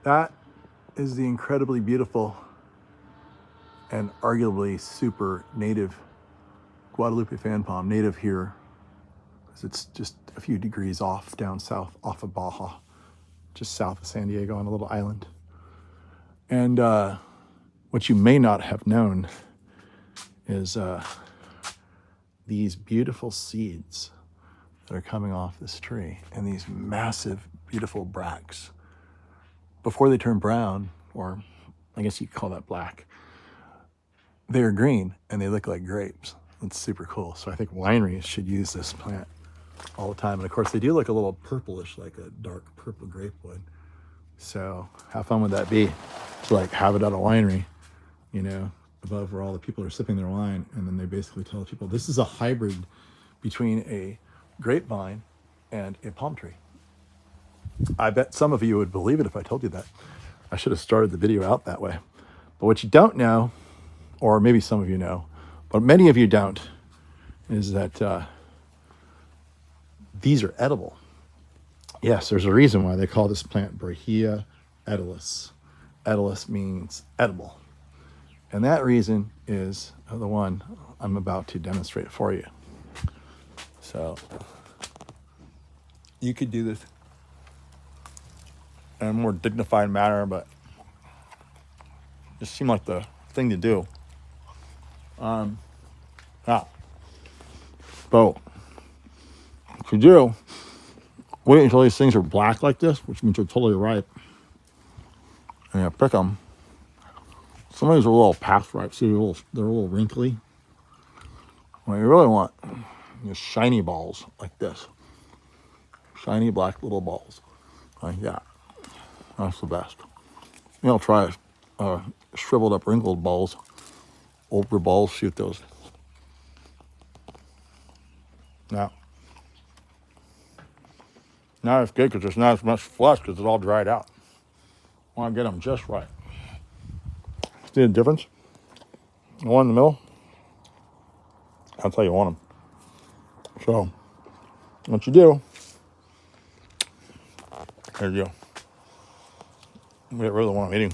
That is the incredibly beautiful and arguably super native Guadalupe fan palm, native here, because it's just a few degrees off down south, off of Baja, just south of San Diego on a little island. And what you may not have known is these beautiful seeds that are coming off this tree, and these massive, beautiful bracts. Before they turn brown, or I guess you could call that black, they're green and they look like grapes. It's super cool. So I think wineries should use this plant all the time. And of course, they do look a little purplish, like a dark purple grape would. So how fun would that be to like have it at a winery, you know, above where all the people are sipping their wine, and then they basically tell people this is a hybrid between a grapevine and a palm tree. I bet some of you would believe it if I told you that. I should have started the video out that way. But what you don't know, or maybe some of you know, but many of you don't, is that these are edible. Yes, there's a reason why they call this plant Brahea edilis. Edilis means edible. And that reason is the one I'm about to demonstrate for you. So you could do this in a more dignified manner, but it just seemed like the thing to do. So what you do, wait until these things are black like this, which means they're totally ripe, and you pick them. Some of these are a little past ripe, see, they're a little wrinkly. What you really want is shiny balls like this. Shiny black little balls like that. That's the best. You know, try shriveled up wrinkled balls. Older balls, shoot those. Now it's good because there's not as much flesh because it's all dried out. I want to get them just right. See the difference? The one in the middle, that's how you want them. So, what you do, here you go. Get rid of the one I'm eating.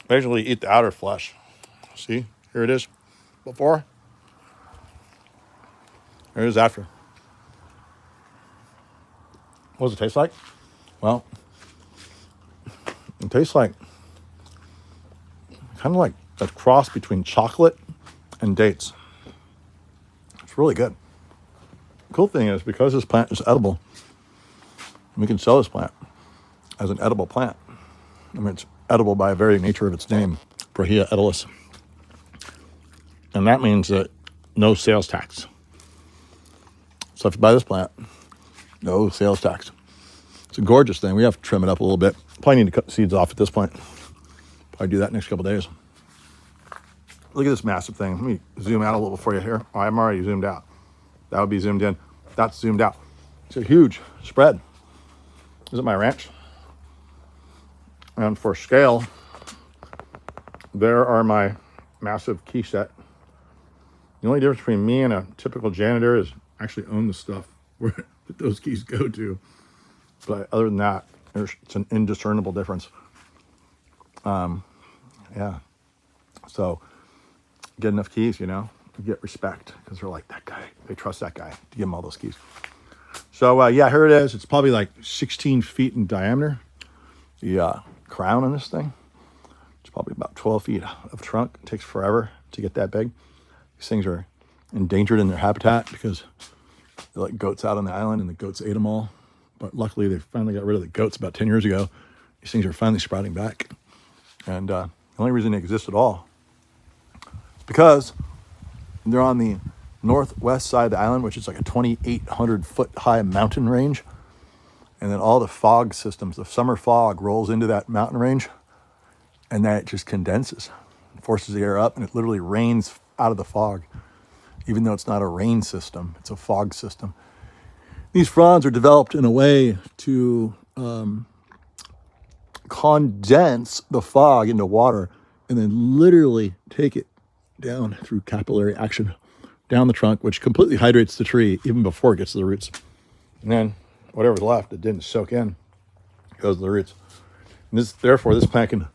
Basically, eat the outer flesh. See, here it is before. Here it is after. What does it taste like? Well, it tastes like kind of like a cross between chocolate and dates. It's really good. The cool thing is, because this plant is edible, we can sell this plant as an edible plant. I mean, it's edible by the very nature of its name, Brahea edilis. And that means that no sales tax. So if you buy this plant, no sales tax. It's a gorgeous thing. We have to trim it up a little bit. Probably need to cut the seeds off at this point. Probably do that next couple days. Look at this massive thing. Let me zoom out a little for you here. Oh, I'm already zoomed out. That would be zoomed in. That's zoomed out. It's a huge spread. This is my ranch. And for scale, there are my massive key set. The only difference between me and a typical janitor is I actually own the stuff where those keys go to. But other than that, it's an indiscernible difference. Yeah. So get enough keys, you know, you get respect, because they're like, that guy, they trust that guy to give them all those keys. So yeah, here it is. It's probably like 16 feet in diameter. The crown on this thing, it's probably about 12 feet of trunk. It takes forever to get that big. These things are endangered in their habitat because they're like goats out on the island, and the goats ate them all. But luckily, they finally got rid of the goats about 10 years ago. These things are finally sprouting back. And the only reason they exist at all is because they're on the northwest side of the island, which is like a 2,800 foot high mountain range. And then all the fog systems, the summer fog rolls into that mountain range, and then it just condenses, forces the air up, and it literally rains out of the fog. Even though it's not a rain system, it's a fog system. These fronds are developed in a way to condense the fog into water, and then literally take it down through capillary action down the trunk, which completely hydrates the tree even before it gets to the roots. And then whatever's left that didn't soak in goes to the roots. And therefore, this plant can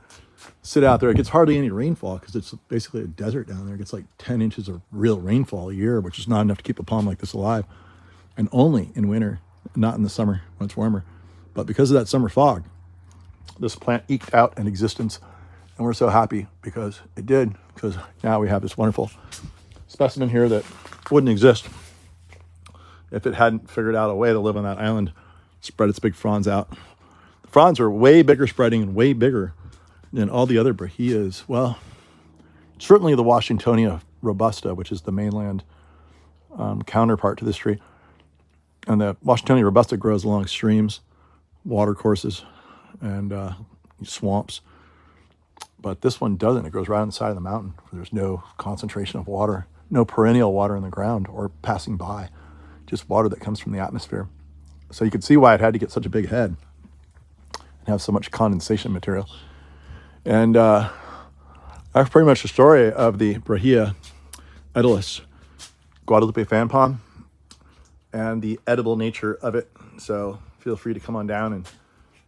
sit out there. It gets hardly any rainfall because it's basically a desert down there. It gets like 10 inches of real rainfall a year, which is not enough to keep a palm like this alive. And only in winter, not in the summer when it's warmer. But because of that summer fog, this plant eked out an existence. And we're so happy because it did, because now we have this wonderful specimen here that wouldn't exist if it hadn't figured out a way to live on that island, spread its big fronds out. The fronds are way bigger spreading and way bigger than all the other brachias. Well, certainly the Washingtonia robusta, which is the mainland counterpart to this tree. And the Washingtonia robusta grows along streams, water courses, and swamps. But this one doesn't. It grows right on the side of the mountain where there's no concentration of water, no perennial water in the ground or passing by, just water that comes from the atmosphere. So you can see why it had to get such a big head and have so much condensation material. And that's pretty much the story of the Brahea edilis Guadalupe fan palm and the edible nature of it. So feel free to come on down, and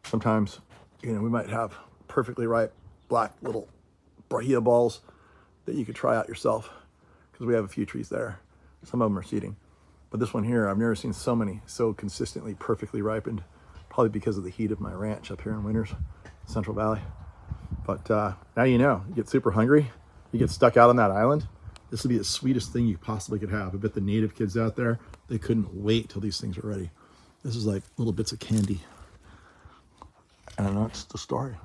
sometimes, we might have perfectly ripe black little Brahea balls that you could try out yourself, because we have a few trees there. Some of them are seeding. But this one here, I've never seen so many so consistently perfectly ripened, probably because of the heat of my ranch up here in Winters, Central Valley. But now you get super hungry, you get stuck out on that island, this would be the sweetest thing you possibly could have. I bet the native kids out there, they couldn't wait till these things are ready. This is like little bits of candy. And that's the story.